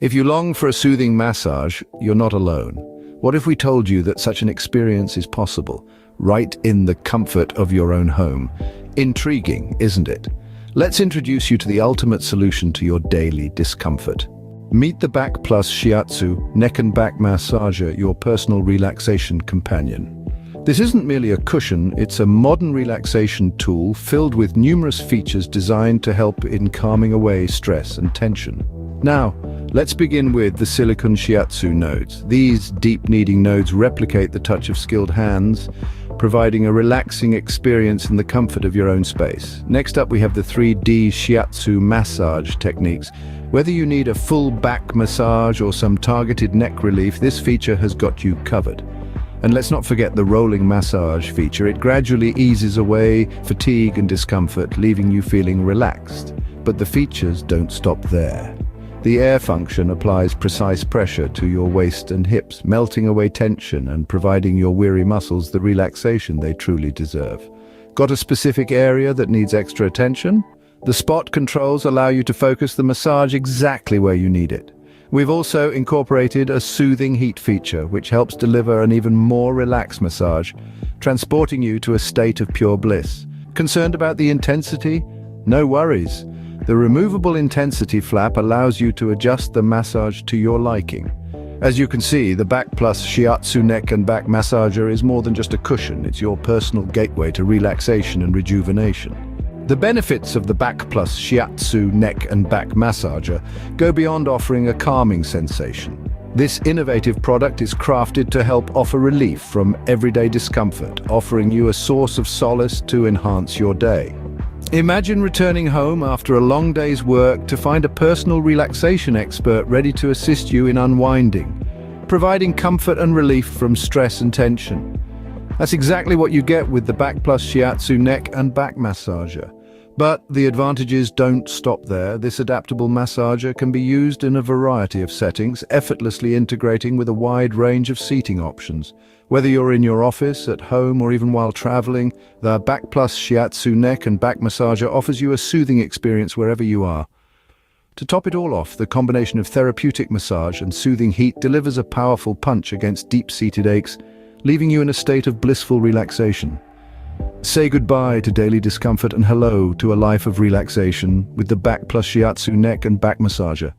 If you long for a soothing massage, you're not alone. What if we told you that such an experience is possible, right in the comfort of your own home? Intriguing, isn't it? Let's introduce you to the ultimate solution to your daily discomfort. Meet the BACKplus Shiatsu neck and back massager, your personal relaxation companion. This isn't merely a cushion, it's a modern relaxation tool filled with numerous features designed to help in calming away stress and tension. Now, let's begin with the silicone Shiatsu nodes. These deep kneading nodes replicate the touch of skilled hands, providing a relaxing experience in the comfort of your own space. Next up, we have the 3D Shiatsu massage techniques. Whether you need a full back massage or some targeted neck relief, this feature has got you covered. And let's not forget the rolling massage feature. It gradually eases away fatigue and discomfort, leaving you feeling relaxed. But the features don't stop there. The air function applies precise pressure to your waist and hips, melting away tension and providing your weary muscles the relaxation they truly deserve. Got a specific area that needs extra attention? The spot controls allow you to focus the massage exactly where you need it. We've also incorporated a soothing heat feature, which helps deliver an even more relaxed massage, transporting you to a state of pure bliss. Concerned about the intensity? No worries. The removable intensity flap allows you to adjust the massage to your liking. As you can see, the BACKplus Shiatsu neck and back massager is more than just a cushion. It's your personal gateway to relaxation and rejuvenation. The benefits of the BACKplus Shiatsu neck and back massager go beyond offering a calming sensation. This innovative product is crafted to help offer relief from everyday discomfort, offering you a source of solace to enhance your day. Imagine returning home after a long day's work to find a personal relaxation expert ready to assist you in unwinding, providing comfort and relief from stress and tension. That's exactly what you get with the BACKplus Shiatsu neck and back massager. But the advantages don't stop there. This adaptable massager can be used in a variety of settings, effortlessly integrating with a wide range of seating options. Whether you're in your office, at home, or even while traveling, the BACKplus Shiatsu neck and back massager offers you a soothing experience wherever you are. To top it all off, the combination of therapeutic massage and soothing heat delivers a powerful punch against deep-seated aches, leaving you in a state of blissful relaxation. Say goodbye to daily discomfort and hello to a life of relaxation with the BACKplus Shiatsu neck and back massager.